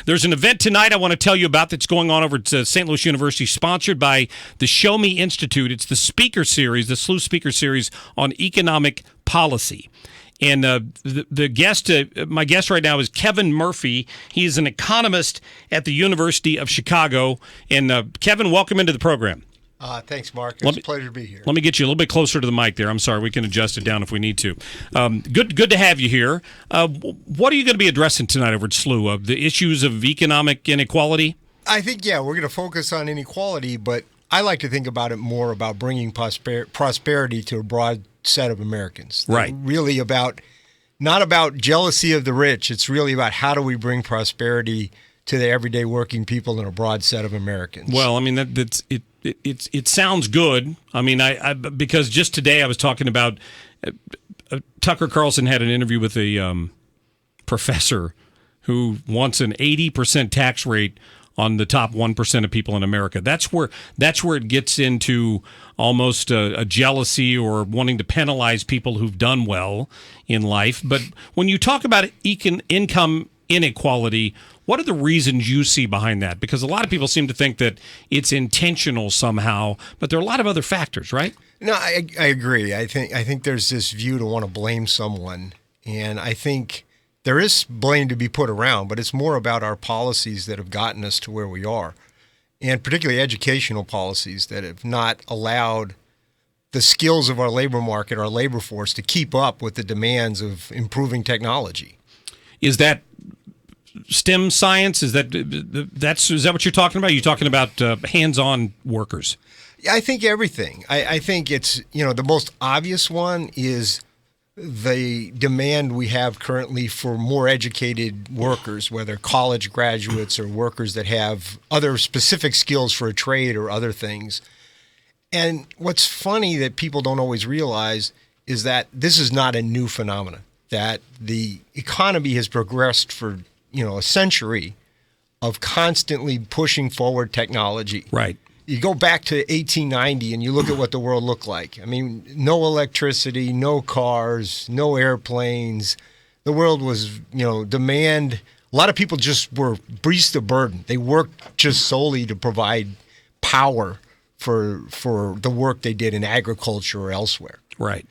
There's an event tonight I want to tell you about that's going on over at St. Louis University, sponsored by the Show Me Institute. It's the speaker series, the SLU speaker series on economic policy. And the guest, my guest right now is Kevin Murphy. He is an economist at the University of Chicago. And Kevin, welcome into the program. Thanks, Mark. It's a pleasure to be here. Let me get you a little bit closer to the mic there. I'm sorry. We can adjust it down if we need to. Good to have you here. What are you going to be addressing tonight over at SLU? The issues of economic inequality? I think, we're going to focus on inequality, but I like to think about it more about bringing prosperity to a broad set of Americans. Right. Really not about jealousy of the rich. It's really about how do we bring prosperity to the everyday working people in a broad set of Americans. Well, I mean, it sounds good. I mean, I because just today I was talking about Tucker Carlson had an interview with a professor who wants an 80% tax rate on the top 1% of people in America. That's where it gets into almost a jealousy or wanting to penalize people who've done well in life. But when you talk about income inequality, what are the reasons you see behind that? Because a lot of people seem to think that it's intentional somehow, but there are a lot of other factors, right? No, I agree. I think there's this view to want to blame someone, and I think there is blame to be put around, but it's more about our policies that have gotten us to where we are, and particularly educational policies that have not allowed the skills of our labor market, our labor force, to keep up with the demands of improving technology. Is that STEM science? Is that what you're talking about? Are you talking about hands-on workers? Yeah, I think everything. I think it's, the most obvious one is the demand we have currently for more educated workers, whether college graduates or workers that have other specific skills for a trade or other things. And what's funny that people don't always realize is that this is not a new phenomenon, that the economy has progressed for a century of constantly pushing forward technology. Right. You go back to 1890 and you look at what the world looked like. I mean, no electricity, no cars, no airplanes. The world was, demand. A lot of people just were beasts of burden. They worked just solely to provide power for the work they did in agriculture or elsewhere. Right.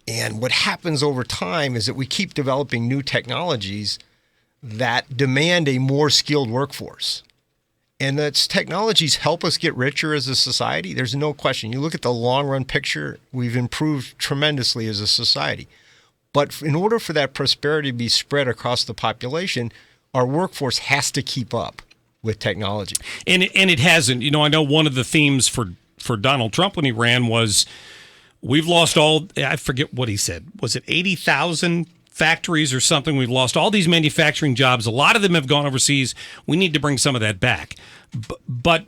And what happens over time is that we keep developing new technologies that demand a more skilled workforce. And that's technologies help us get richer as a society. There's no question. You look at the long-run picture, we've improved tremendously as a society. But in order for that prosperity to be spread across the population, our workforce has to keep up with technology. And it hasn't. I know one of the themes for Donald Trump when he ran was we've lost I forget what he said. Was it 80,000 factories or something? We've lost all these manufacturing jobs. A lot of them have gone overseas. We need to bring some of that back. But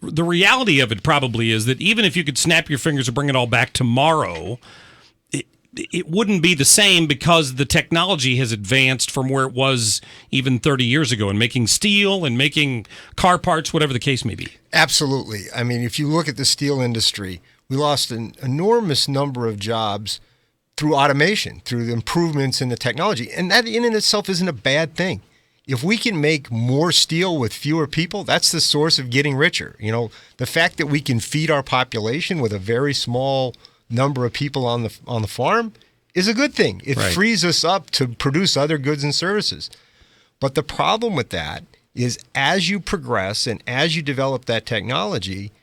the reality of it probably is that even if you could snap your fingers and bring it all back tomorrow, it wouldn't be the same because the technology has advanced from where it was even 30 years ago in making steel and making car parts, whatever the case may be. Absolutely. I mean, if you look at the steel industry, we lost an enormous number of jobs through automation, through the improvements in the technology. And that in and itself isn't a bad thing. If we can make more steel with fewer people, that's the source of getting richer. The fact that we can feed our population with a very small number of people on the farm is a good thing. It frees us up to produce other goods and services. But the problem with that is as you progress and as you develop that technology,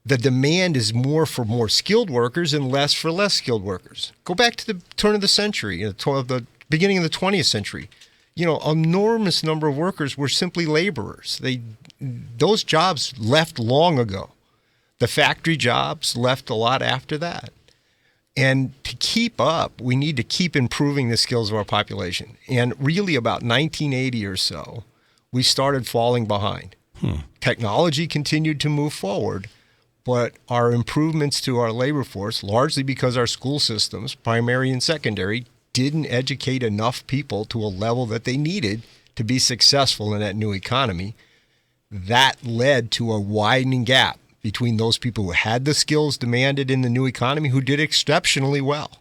the demand is more for more skilled workers and less for less skilled workers. Go back to the turn of the century, the beginning of the 20th century. An enormous number of workers were simply laborers. Those jobs left long ago. The factory jobs left a lot after that. And to keep up, we need to keep improving the skills of our population. And really about 1980 or so, we started falling behind. Technology continued to move forward, but our improvements to our labor force, largely because our school systems, primary and secondary, didn't educate enough people to a level that they needed to be successful in that new economy. That led to a widening gap between those people who had the skills demanded in the new economy, who did exceptionally well,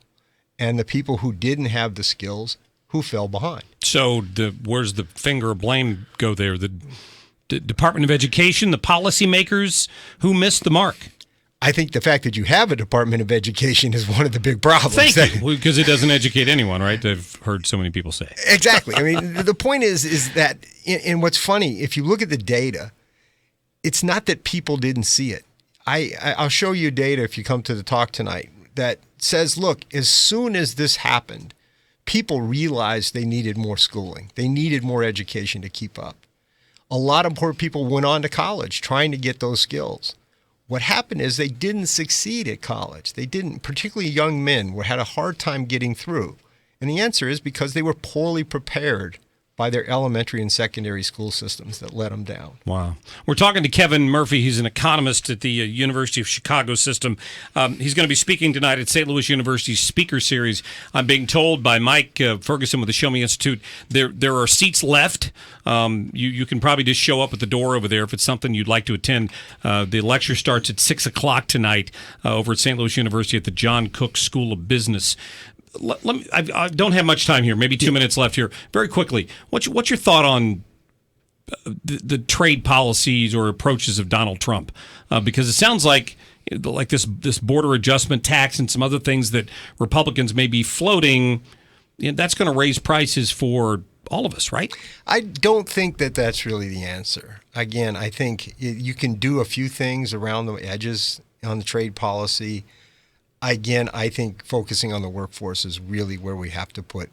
and the people who didn't have the skills, who fell behind. So where's the finger of blame go there? The Department of Education, the policymakers, who missed the mark? I think the fact that you have a Department of Education is one of the big problems. Thank you, because it doesn't educate anyone, right? I've heard so many people say. Exactly. I mean, the point is that, and what's funny, if you look at the data, it's not that people didn't see it. I'll show you data if you come to the talk tonight that says, look, as soon as this happened, people realized they needed more schooling. They needed more education to keep up. A lot of poor people went on to college trying to get those skills. What happened is they didn't succeed at college. They didn't, particularly young men, had a hard time getting through. And the answer is because they were poorly prepared by their elementary and secondary school systems that let them down. Wow. We're talking to Kevin Murphy. He's an economist at the University of Chicago system. He's going to be speaking tonight at St. Louis University's Speaker Series. I'm being told by Mike Ferguson with the Show Me Institute there are seats left. You can probably just show up at the door over there if it's something you'd like to attend. The lecture starts at 6 o'clock tonight over at St. Louis University at the John Cook School of Business. I don't have much time here, maybe 2 minutes left here. Very quickly, what's your thought on the trade policies or approaches of Donald Trump? Because it sounds like this border adjustment tax and some other things that Republicans may be floating, that's going to raise prices for all of us, right? I don't think that that's really the answer. Again, I think you can do a few things around the edges on the trade policy. Again, I think focusing on the workforce is really where we have to put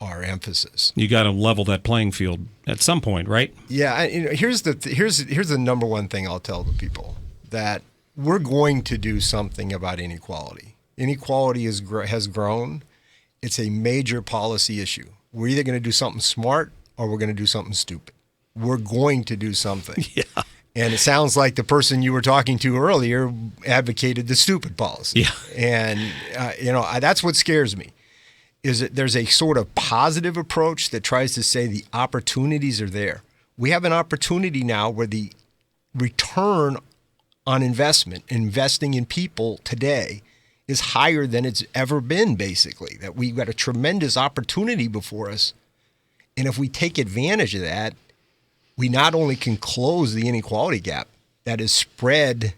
our emphasis. You got to level that playing field at some point, right? Yeah. Here's the number one thing I'll tell the people, that we're going to do something about inequality. Inequality has grown. It's a major policy issue. We're either going to do something smart or we're going to do something stupid. We're going to do something. Yeah. And it sounds like the person you were talking to earlier advocated the stupid policy. Yeah. And, that's what scares me, is that there's a sort of positive approach that tries to say the opportunities are there. We have an opportunity now where the return on investment, investing in people today, is higher than it's ever been, basically, that we've got a tremendous opportunity before us. And if we take advantage of that, we not only can close the inequality gap that has spread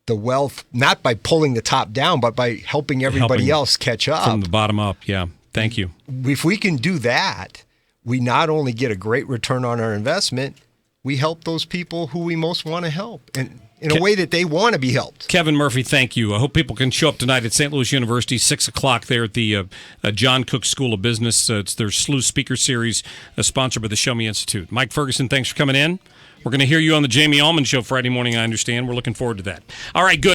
the wealth, not by pulling the top down, but by helping everybody else catch up. From the bottom up, yeah. Thank you. If we can do that, we not only get a great return on our investment, we help those people who we most want to help, and in a way that they want to be helped. Kevin Murphy, thank you. I hope people can show up tonight at St. Louis University, 6 o'clock there at the John Cook School of Business. It's their SLU Speaker Series, sponsored by the Show Me Institute. Mike Ferguson, thanks for coming in. We're going to hear you on the Jamie Allman Show Friday morning, I understand. We're looking forward to that. All right, good.